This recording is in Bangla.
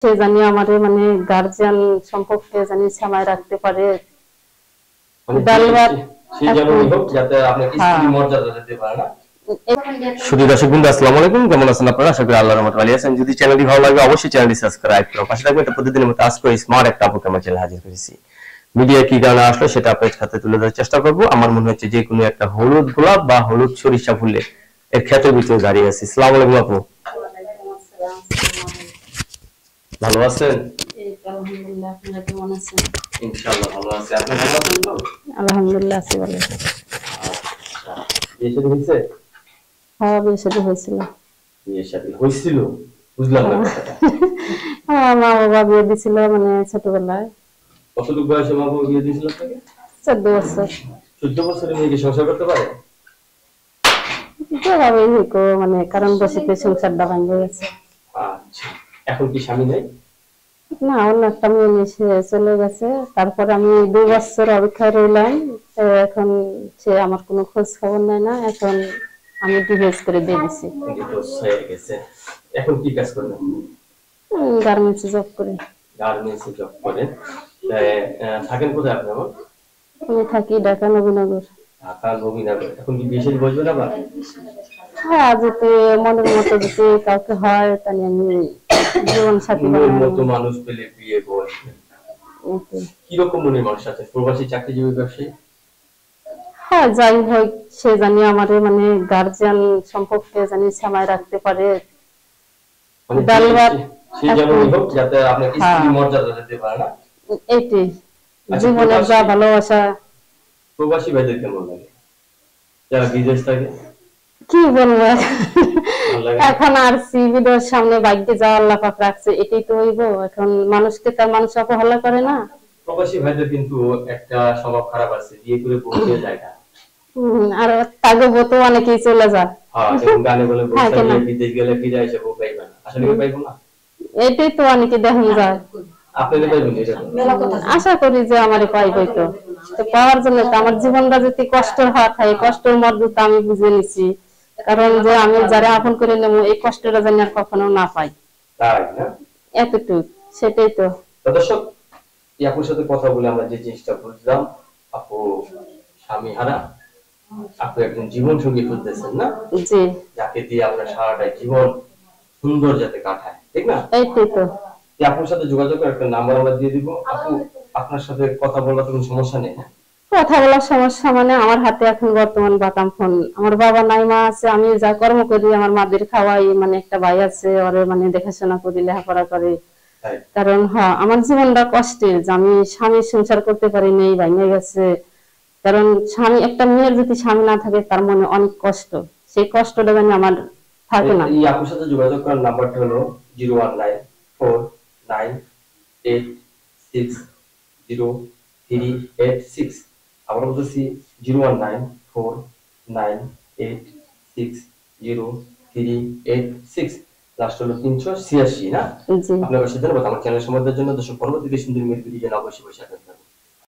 সে জানি আমারে মানে গার্জিয়ান সম্পর্কে জানি সামায় রাখতে পারে। ডাল ভাত সেই জন্যই হোক যাতে আপনাকে স্ত্রী মর্যাদা দিতে পারে না। শুধু দর্শকবৃন্দ আসসালামু আলাইকুম, কেমন আছেন আপনারা? আশা করি আল্লাহর রহমতে ভালো আছেন। যদি চ্যানেলটি ভালো লাগে অবশ্যই চ্যানেলটি সাবস্ক্রাইব করুন, পাশে থাকবেন। এটা প্রতিদিনের মতো আজকে স্মার্ট একটা আপুকে আমার চ্যানেলে হাজির করেছি। মিডিয়া কি কারণে আসলো সেটা আপনাদের সাথে তুলে ধরার চেষ্টা করব। আমার মনে হচ্ছে যে কোনো একটা হলুদ গোলাপ বা হলুদ সরিষা ফুলে এর ক্ষেতের ভিতরে দাঁড়িয়ে আছে। আসসালামু আলাইকুম আপু, ভালো আছেন? আলহামদুলিল্লাহ, আপনারা কেমন আছেন? ইনশাআল্লাহ ভালো আছি। আপনি ভালো আছেন তো? আলহামদুলিল্লাহ আছি ভালো। বিয়ে শাদী হয়েছে? হ্যাঁ, বিয়ে শাদী হয়েছিল। বিয়ে শাদী হয়েছিল? বুঝলাম না কথাটা। হ্যাঁ, মা বাবা বিয়ে দিছিল মানে ছোটবেলায়। কতটুকু বয়সে মা বাবা বিয়ে দিয়েছিল আপনাকে? 14 বছর। 14 বছরের মেয়ে কি সংসার করতে পারে? যেভাবে হোক মানে কারণ বসিতে সংসারটা ভাঙে গেছে। আচ্ছা, এখন কি স্বামী নাই? না, অন্য একটা মেয়ে নিয়ে সে চলে গেছে। তারপর আমি 2 বছর অপেক্ষায় রইলাম। তো এখন সে আমার কোনো খোঁজ খবর নেয় না। এখন আমি ডিভোর্স করে দিয়ে দিছি। ডিভোর্স হয়ে গেছে। এখন কি কাজ করেন আপনি? গার্মেন্টসে জব করি। গার্মেন্টসে জব করেন। থাকেন কোথায় আপনি? এখন আমি থাকি ঢাকা নবীনগর। ঢাকা নবীনগর। এখন কি বিয়ে শাদী বসবে না? আবার হ্যাঁ, যদি মনের মতো যদি কাউকে হয় তাহলে আমি জীবন সাথী মনের বানাবো। মতো মানুষ পেলে বিয়ে বসবে। কিরকম মনের মানুষ আছে? প্রবাসী চাকরিজীবী ব্যবসায়ী? হ্যাঁ, যাই হোক সে জানি আমারে মানে গার্জিয়ান সম্পর্কে জানি সামায় রাখতে পারে। মানে ডাল ভাত সেই জন্যই হোক যাতে আপনাকে স্ত্রী মর্যাদা দিতে পারে না। এইটাই জীবনের যা ভালোবাসা। প্রবাসী ভাইদের কেমন লাগে যারা বিদেশ থাকে? কি বলবো এখন আর সিভিডোর সামনে বাইকে যা আল্লাহ পাক রাখছে এটাই তো হইব। এখন মানুষকে তার মানুষ অবহেলা করে না। প্রবাসী ভাইদের কিন্তু একটা স্বভাব খারাপ আছে, বিয়ে করে বসে যায় না। আর তাকে বলতে অনেকেই চলে যায়। হ্যাঁ, যেমন গানে বলে বসে বিদেশ গেলে ফিরে এসে বউ পাইবে না। আসলে কি পাইবো না? এটাই তো অনেকে দেখুন যায়। আপনাদের পাইবেন এটা? আশা করি যে আমারই পাইবই তো। তো পাওয়ার জন্য তো আমার জীবনটা যদি কষ্টের হয় থাকে, কষ্টের মধ্যে তো আমি বুঝে নিছি। কারণ যে আমি যারা আপন করে নেব এই কষ্টটা যেন আর কখনো না পাই, তাই না? এতটুকু সেটাই তো। দর্শক, এই আপুর সাথে কথা বলে আমরা যে জিনিসটা বুঝলাম, আপু স্বামী হারা, আপনি একজন জীবন সঙ্গী খুঁজতেছেন না? জি, যাকে দিয়ে আপনার সারাটা জীবন সুন্দর যাতে কাটায়, ঠিক না? এইটাই তো। এই আপুর সাথে যোগাযোগের একটা নাম্বার আমরা দিয়ে দিব। আপু আপনার সাথে কথা বলার কোনো সমস্যা নেই? কথা বলার সমস্যা মানে আমার হাতে এখন বর্তমান বাটাম ফোন। আমার বাবা নাই, মা আছে। আমি যা কর্ম করি আমার মাদের খাওয়াই, মানে একটা ভাই আছে ওরে মানে দেখাশোনা করি, লেখাপড়া করে। কারণ হ্যাঁ, আমার জীবনটা কষ্টের যে আমি স্বামীর সংসার করতে পারি নাই, ভেঙে গেছে। কারণ স্বামী, একটা মেয়ের যদি স্বামী না থাকে তার মনে অনেক কষ্ট, সেই কষ্টটা যেন আমার থাকে না। এই আপুর সাথে যোগাযোগ করার নাম্বারটা হলো 01949860386। আবার বলতেছি 01949860386, লাস্ট হলো 386 না? জি, আপনার সাথে ধন্যবাদ আমার চ্যানেল সম্বন্ধের জন্য। দর্শক, পরবর্তীতে সুন্দর মেয়ের ভিডিও অবশ্যই বসে থাকবেন।